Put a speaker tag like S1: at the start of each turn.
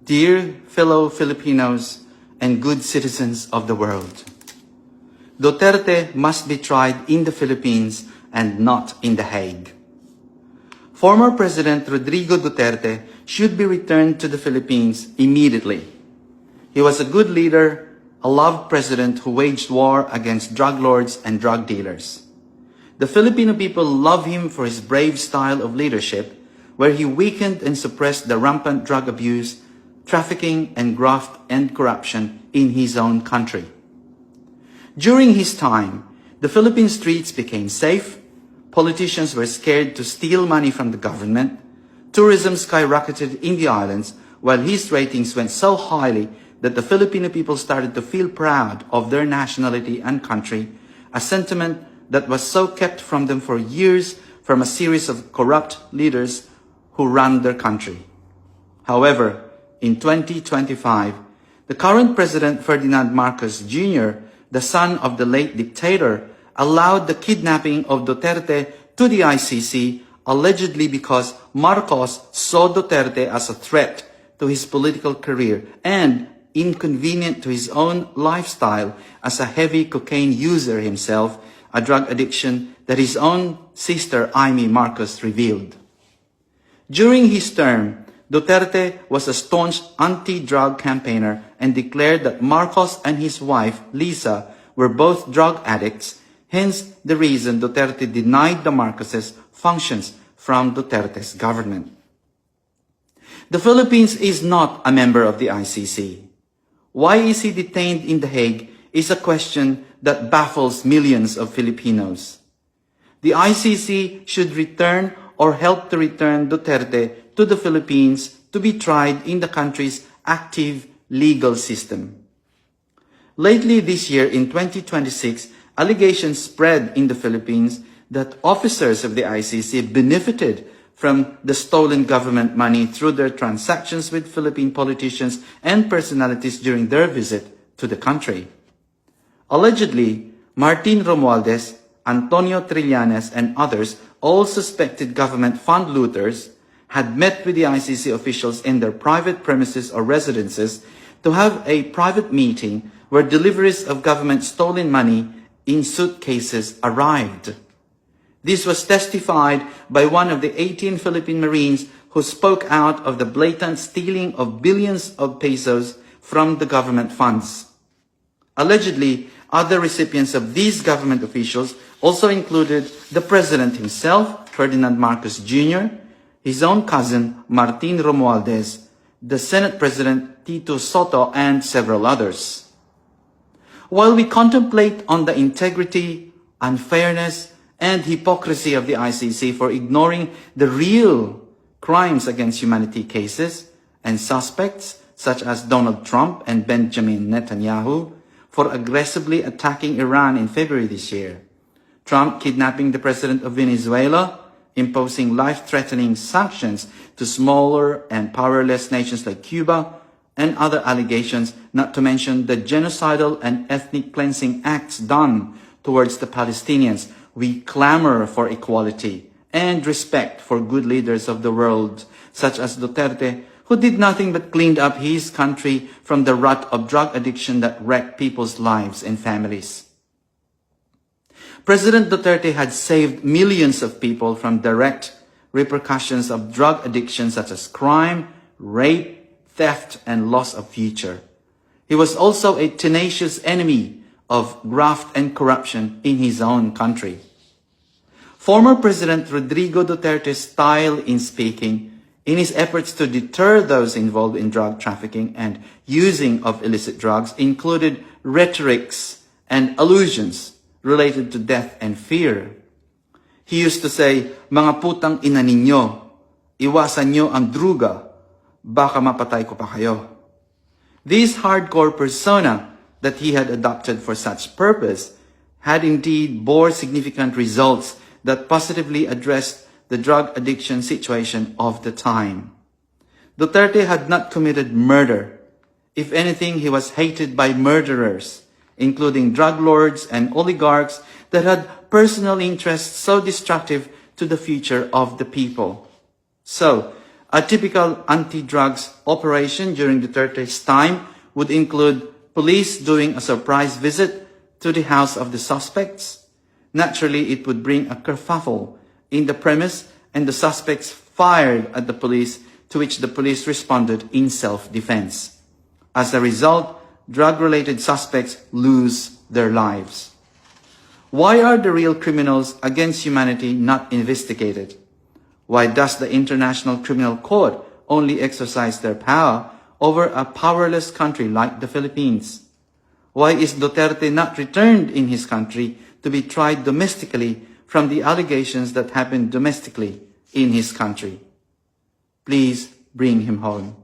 S1: Dear fellow Filipinos and good citizens of the world, Duterte must be tried in the Philippines and not in The Hague. Former President Rodrigo Duterte should be returned to the Philippines immediately. He was a good leader, a loved president who waged war against drug lords and drug dealers. The Filipino people love him for his brave style of leadership, where he weakened and suppressed the rampant drug abuse, trafficking, and graft and corruption in his own country. During his time, the Philippine streets became safe, politicians were scared to steal money from the government, tourism skyrocketed in the islands, while his ratings went so highly that the Filipino people started to feel proud of their nationality and country, a sentiment that was so kept from them for years from a series of corrupt leaders who ran their country. However, in 2025, the current President Ferdinand Marcos Jr., the son of the late dictator, allowed the kidnapping of Duterte to the ICC, allegedly because Marcos saw Duterte as a threat to his political career and inconvenient to his own lifestyle as a heavy cocaine user himself, a drug addiction that his own sister Amy Marcos revealed. During his term, Duterte was a staunch anti-drug campaigner and declared that Marcos and his wife, Lisa, were both drug addicts, hence the reason Duterte denied the Marcoses functions from Duterte's government. The Philippines is not a member of the ICC. Why is he detained in The Hague is a question that baffles millions of Filipinos. The ICC should return or help to return Duterte to the Philippines to be tried in the country's active legal system. Lately this year, in 2026, allegations spread in the Philippines that officers of the ICC benefited from the stolen government money through their transactions with Philippine politicians and personalities during their visit to the country. Allegedly, Martin Romualdez, Antonio Trillanes, and others, all suspected government fund looters, had met with the ICC officials in their private premises or residences to have a private meeting where deliveries of government stolen money in suitcases arrived. This was testified by one of the 18 Philippine Marines who spoke out of the blatant stealing of billions of pesos from the government funds. Allegedly, other recipients of these government officials also included the President himself, Ferdinand Marcos Jr., his own cousin, Martin Romualdez, the Senate President, Tito Soto, and several others. While we contemplate on the integrity, unfairness, and hypocrisy of the ICC for ignoring the real crimes against humanity cases and suspects such as Donald Trump and Benjamin Netanyahu, for aggressively attacking Iran in February this year, Trump kidnapping the President of Venezuela, imposing life-threatening sanctions to smaller and powerless nations like Cuba, and other allegations, not to mention the genocidal and ethnic cleansing acts done towards the Palestinians. We clamor for equality and respect for good leaders of the world, such as Duterte, who did nothing but cleaned up his country from the rut of drug addiction that wrecked people's lives and families. President Duterte had saved millions of people from direct repercussions of drug addiction such as crime, rape, theft, and loss of future. He was also a tenacious enemy of graft and corruption in his own country. Former President Rodrigo Duterte's style in speaking, in his efforts to deter those involved in drug trafficking and using of illicit drugs, included rhetorics and allusions related to death and fear. He used to say, "Mga putang ina ninyo, iwasan nyo ang druga, baka mapatay ko pa kayo." This hardcore persona that he had adopted for such purpose had indeed bore significant results that positively addressed the drug addiction situation of the time. Duterte had not committed murder. If anything, he was hated by murderers, including drug lords and oligarchs that had personal interests so destructive to the future of the people. So, A typical anti-drugs operation during Duterte's time would include police doing a surprise visit to the house of the suspects. Naturally, it would bring a kerfuffle in the premise, and the suspects fired at the police, to which the police responded in self-defense. As a result, drug-related suspects lose their lives. Why are the real criminals against humanity not investigated? Why does the International Criminal Court only exercise their power over a powerless country like the Philippines? Why is Duterte not returned in his country to be tried domestically from the allegations that happened domestically in his country? Please bring him home.